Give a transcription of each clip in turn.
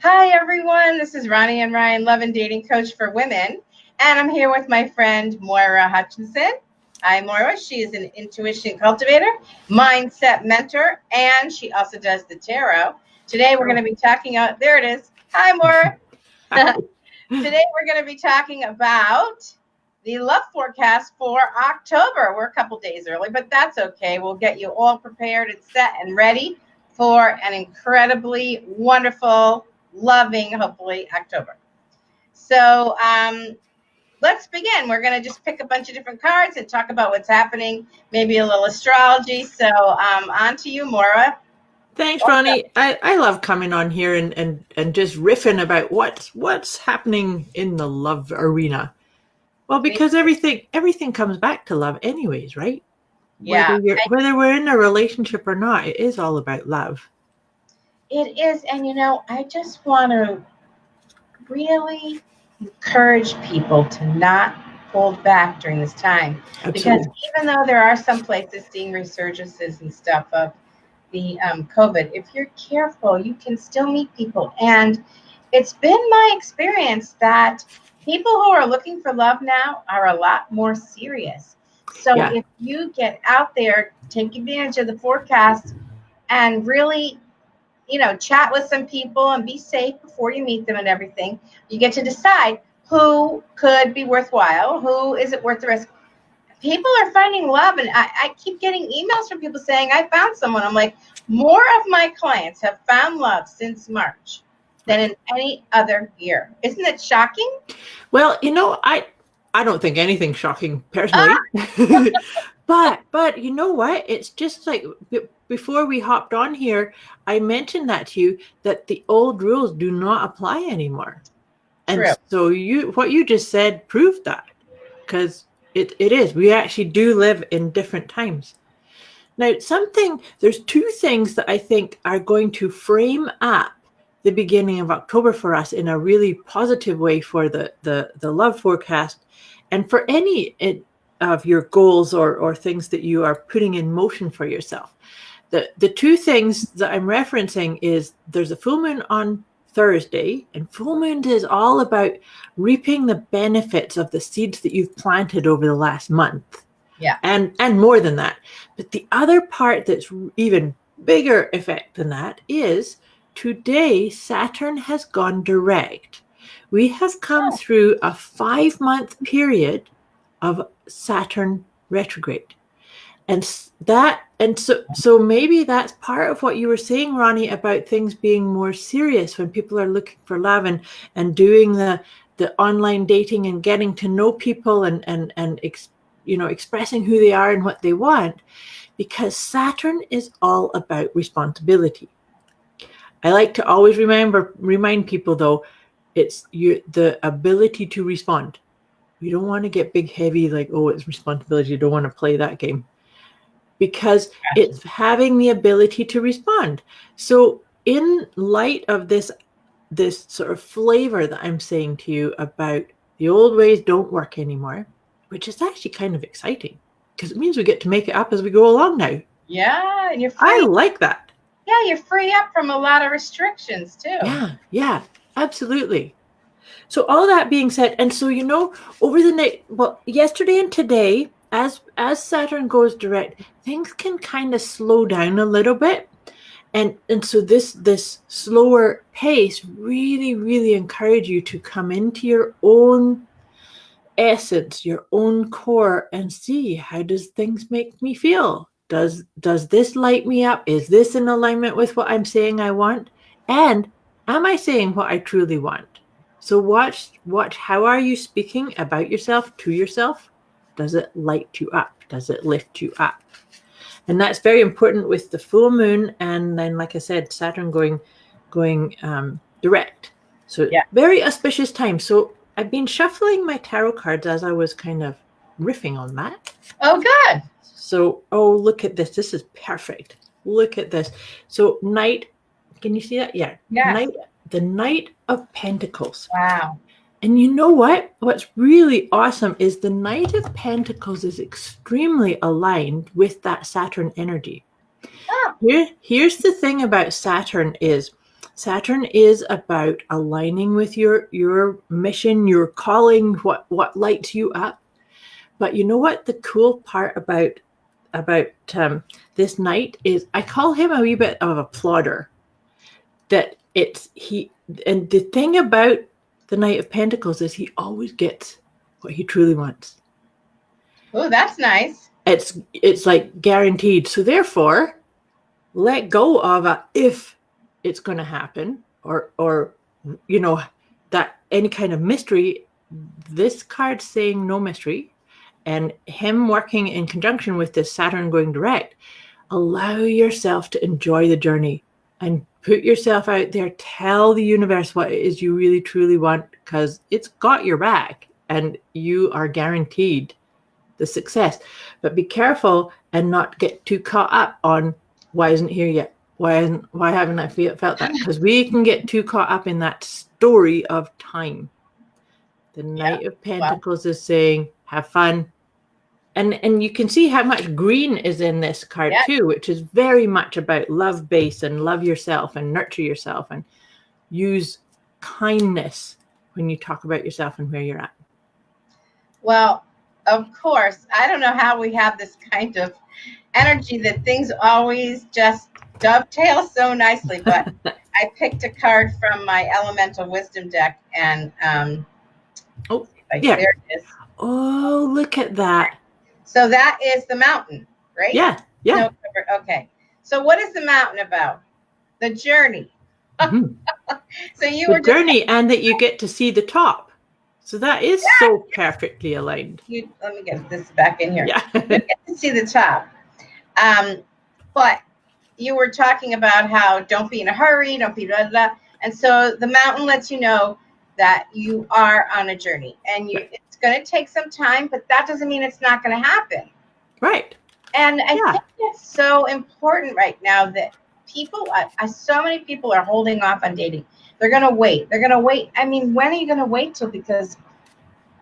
Hi, everyone. This is Ronnie and Ryan, Love and Dating Coach for Women. And I'm here with my friend, Moira Hutchinson. Hi, Moira. She is an intuition cultivator, mindset mentor, and she also does the tarot. Today, we're going to be talking about, there it is. Hi, Moira. Today, we're going to be talking about the love forecast for October. We're a couple days early, but that's okay. We'll get you all prepared and set and ready for an incredibly wonderful, loving, hopefully, October. So let's begin. We're going to just pick a bunch of different cards and talk about what's happening, maybe a little astrology. So on to you, Moira. Thanks, Ronnie. I love coming on here and just riffing about what's happening in the love arena. Well, because everything comes back to love anyways, right? Yeah. Whether we're in a relationship or not, it is all about love. It is. And, I just want to really encourage people to not hold back during this time. Absolutely. Because even though there are some places seeing resurgences and stuff of the COVID, if you're careful, you can still meet people. And it's been my experience that people who are looking for love now are a lot more serious. So if you get out there, take advantage of the forecast and really, chat with some people and be safe before you meet them and everything. You get to decide who could be worthwhile, who isn't worth the risk. People are finding love, and I keep getting emails from people saying, I found someone. I'm like, more of my clients have found love since March than in any other year. Isn't it shocking? Well, I don't think anything's shocking personally. But you know what? It's just like before we hopped on here, I mentioned that to you, that the old rules do not apply anymore. And True. So what you just said proved that, because it is. We actually do live in different times. Now, there's two things that I think are going to frame up the beginning of October for us in a really positive way for the love forecast and for any of your goals or things that you are putting in motion for yourself. The two things that I'm referencing is there's a full moon on Thursday, and full moon is all about reaping the benefits of the seeds that you've planted over the last month. Yeah. And more than that. But the other part that's even bigger effect than that is today Saturn has gone direct. We have come through a 5-month period of Saturn retrograde. And so maybe that's part of what you were saying, Ronnie, about things being more serious when people are looking for love and doing the online dating and getting to know people and expressing who they are and what they want, because Saturn is all about responsibility. I like to always remind people, though, it's the ability to respond. You don't want to get big, heavy, like, oh, it's responsibility. You don't want to play that game, because it's having the ability to respond. So in light of this sort of flavor that I'm saying to you about the old ways don't work anymore, which is actually kind of exciting because it means we get to make it up as we go along now. Yeah, and you're free. I like that. Yeah, you're free up from a lot of restrictions too. Yeah, absolutely. So all that being said, and so over the yesterday and today, as Saturn goes direct, things can kind of slow down a little bit. And so this slower pace really, really encourage you to come into your own essence, your own core, and see, how does things make me feel? Does this light me up? Is this in alignment with what I'm saying I want? And am I saying what I truly want? So watch how are you speaking about yourself to yourself? Does it light you up? Does it lift you up? And that's very important with the full moon, and then, like I said, Saturn going direct. So very auspicious time. So I've been shuffling my tarot cards as I was kind of riffing on that. Oh, good. So, look at this. This is perfect. Look at this. So Knight, can you see that? Yeah. Yes. The Knight of Pentacles. Wow. And you know what? What's really awesome is the Knight of Pentacles is extremely aligned with that Saturn energy. Oh. Here's the thing about Saturn is Saturn is about aligning with your mission, your calling, what lights you up. But you know what the cool part about this night is? I call him a wee bit of a plodder. That and the thing about the Knight of Pentacles is he always gets what he truly wants. Oh, that's nice. It's like guaranteed. So therefore, let go of if it's going to happen or that any kind of mystery. This card's saying no mystery, and him working in conjunction with this Saturn going direct. Allow yourself to enjoy the journey and put yourself out there. Tell the universe what it is you really truly want, because it's got your back and you are guaranteed the success. But be careful and not get too caught up on why isn't here yet? Why haven't I felt that? Because we can get too caught up in that story of time. The Knight of Pentacles is saying, have fun. And you can see how much green is in this card too, which is very much about love base and love yourself and nurture yourself and use kindness when you talk about yourself and where you're at. Well, of course, I don't know how we have this kind of energy that things always just dovetail so nicely, but I picked a card from my Elemental Wisdom deck and there it is. Oh, look at that. So that is the mountain, right? Yeah. No, okay. So what is the mountain about? The journey. Mm-hmm. So you the were journey, and that you get to see the top. So that is so perfectly aligned. Let me get this back in here. Yeah. You get to see the top. But you were talking about how don't be in a hurry, don't be blah, blah. And so the mountain lets you know that you are on a journey, and it's going to take some time, but that doesn't mean it's not going to happen. Right. And I think it's so important right now that people, so many people are holding off on dating. They're going to wait. I mean, when are you going to wait till? Because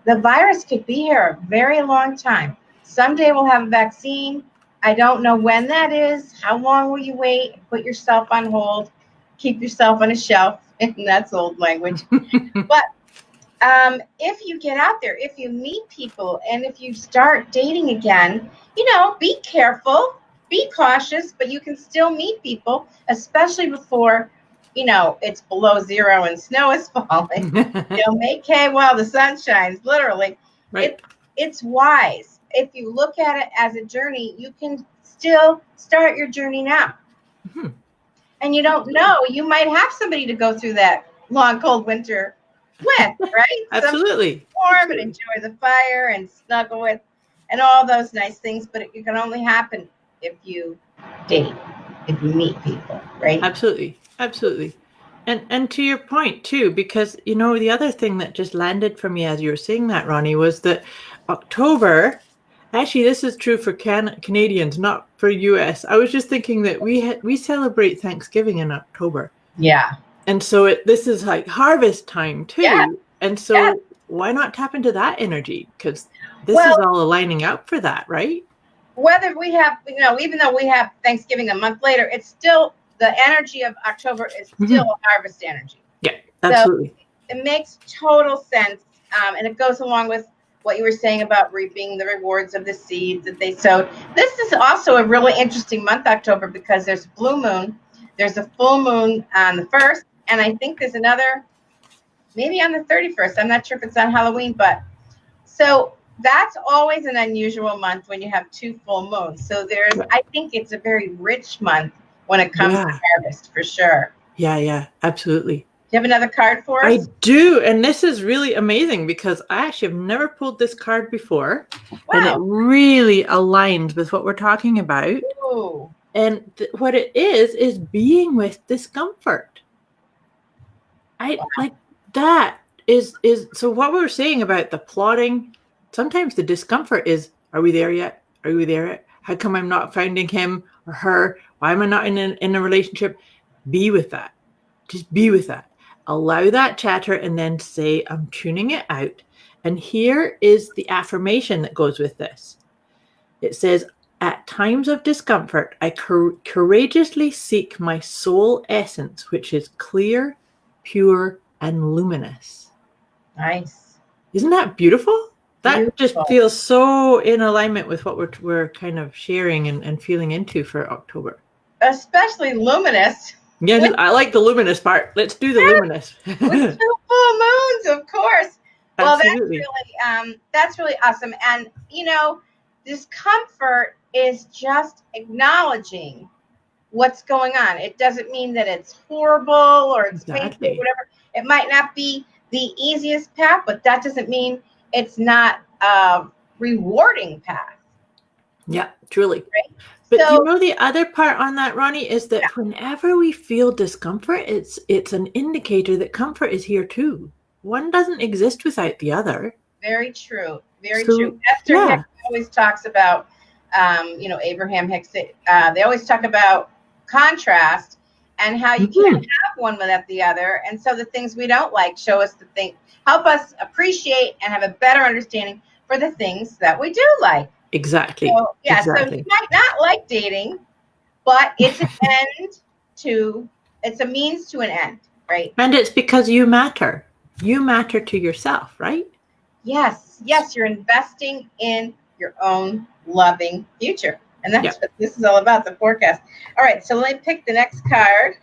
the virus could be here a very long time. Someday we'll have a vaccine. I don't know when that is. How long will you wait? Put yourself on hold. Keep yourself on a shelf. And that's old language. But if you get out there, if you meet people, and if you start dating again, be careful, be cautious, but you can still meet people, especially before, it's below zero and snow is falling. Make hay while the sun shines, literally. Right. It's wise. If you look at it as a journey, you can still start your journey now. Mm-hmm. And you don't know, you might have somebody to go through that long, cold winter with, right? Absolutely. Warm and enjoy the fire and snuggle with and all those nice things, but it can only happen if you date, if you meet people, right? Absolutely. And to your point too, because the other thing that just landed for me as you were saying that, Ronnie, was that October, actually this is true for Canadians, not for US. I was just thinking that we celebrate Thanksgiving in October. Yeah. And so this is like harvest time too. Yeah. And so why not tap into that energy? Because this is all aligning up for that, right? Whether we have, even though we have Thanksgiving a month later, it's still the energy of October is still a harvest energy. Yeah, absolutely. So it makes total sense. And it goes along with what you were saying about reaping the rewards of the seeds that they sowed. This is also a really interesting month, October, because there's a blue moon. There's a full moon on the 1st. And I think there's another, maybe on the 31st. I'm not sure if it's on Halloween, but so that's always an unusual month when you have 2 full moons. So I think it's a very rich month when it comes to harvest, for sure. Yeah, absolutely. Do you have another card for us? I do. And this is really amazing because I actually have never pulled this card before. Wow. And it really aligns with what we're talking about. Ooh. And what it is being with discomfort. Like that is so what we were saying about the plotting, sometimes the discomfort is, are we there yet? Are we there yet? How come I'm not finding him or her? Why am I not in a relationship? Be with that. Just be with that. Allow that chatter and then say, I'm tuning it out. And here is the affirmation that goes with this. It says, At times of discomfort, I courageously seek my soul essence, which is clear, pure, and luminous. Nice. Isn't that beautiful? That just Beautiful. feels so in alignment with what we're kind of sharing and feeling into for October. Especially luminous. Yeah, With, I like the luminous part. Let's do the luminous. with 2 full moons, of course. Well, Absolutely. that's really awesome. And discomfort is just acknowledging what's going on. It doesn't mean that it's horrible or it's painful or Exactly. whatever. It might not be the easiest path, but that doesn't mean it's not a rewarding path. Yeah, truly. Right? But So the other part on that, Ronnie, is yeah, that whenever we feel discomfort, it's an indicator that comfort is here too. One doesn't exist without the other. very true. Very true. So Esther yeah. Hicks always talks about, Abraham Hicks. They always talk about contrast and how you can't have one without the other. And so the things we don't like show us help us appreciate and have a better understanding for the things that we do like. Exactly. So, yeah, so Exactly. you might not like dating, but it's it's a means to an end, right? And it's because you matter. You matter to yourself, right? Yes, you're investing in your own loving future. And that's what this is all about, the forecast. All right, so let me pick the next card.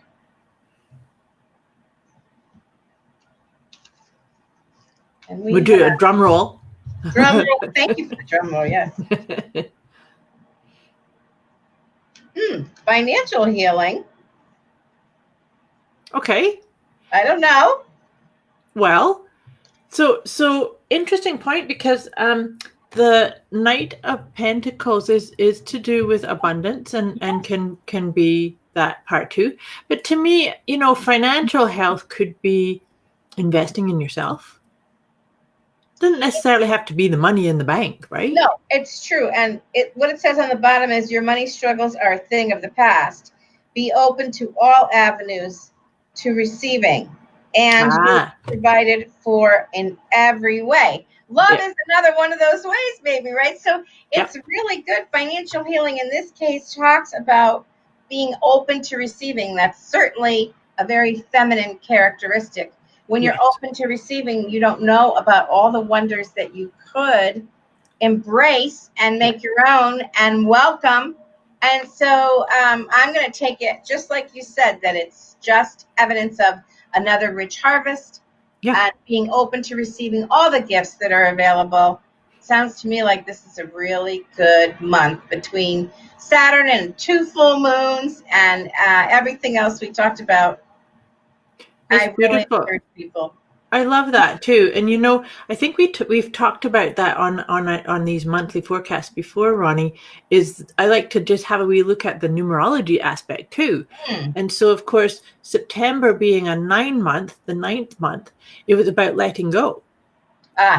And we'll do a drum roll. Drum roll. Thank you for the drum roll, yes. Financial healing. Okay. I don't know. Well, so interesting point, because the Knight of Pentacles is to do with abundance and can be that part too. But to me, financial health could be investing in yourself. Doesn't necessarily have to be the money in the bank, right? No, it's true. And what it says on the bottom is your money struggles are a thing of the past. Be open to all avenues to receiving, and you're provided for in every way. Love is another one of those ways, maybe, right? So it's really good. Financial healing in this case talks about being open to receiving. That's certainly a very feminine characteristic. When you're open to receiving, you don't know about all the wonders that you could embrace and make your own and welcome. And so I'm going to take it just like you said, that it's just evidence of another rich harvest and being open to receiving all the gifts that are available. Sounds to me like this is a really good month between Saturn and 2 full moons and everything else we talked about. It's beautiful. Really encourage people. I love that too. And I think we've talked about that on these monthly forecasts before, Ronnie. Is I like to just have a wee look at the numerology aspect too. And so, of course, September being a 9-month, the 9th month, it was about letting go.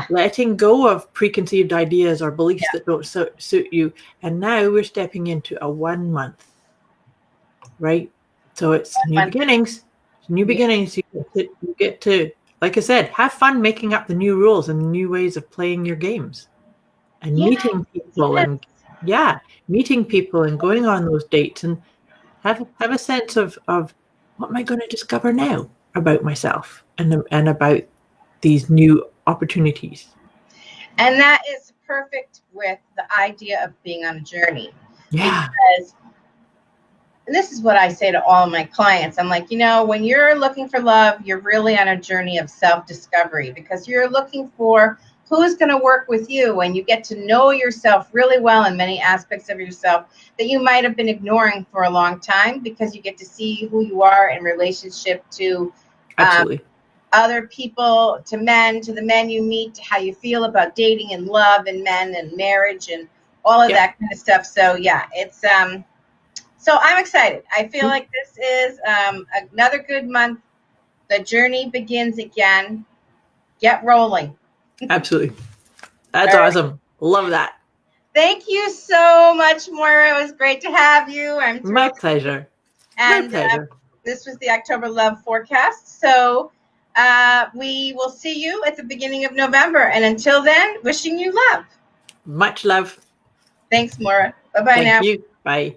Letting go of preconceived ideas or beliefs that don't suit you. And now we're stepping into a 1 month, right? So it's new beginnings. New beginnings. You get to, like I said, have fun making up the new rules and new ways of playing your games, and meeting people meeting people and going on those dates, and have a sense of what am I going to discover now about myself and about these new opportunities. And that is perfect with the idea of being on a journey. Yeah. Because and this is what I say to all of my clients. I'm like, when you're looking for love, you're really on a journey of self-discovery, because you're looking for who's going to work with you, and you get to know yourself really well in many aspects of yourself that you might have been ignoring for a long time, because you get to see who you are in relationship to other people, to men, to the men you meet, to how you feel about dating and love and men and marriage and all of that kind of stuff. So it's so I'm excited. I feel like this is another good month. The journey begins again. Get rolling. Absolutely. That's awesome. Love that. Thank you so much, Moira. It was great to have you. I'm thrilled. My pleasure. And My pleasure. This was the October Love Forecast. So we will see you at the beginning of November. And until then, wishing you love. Much love. Thanks, Moira. Bye-bye now. Thank you. Bye.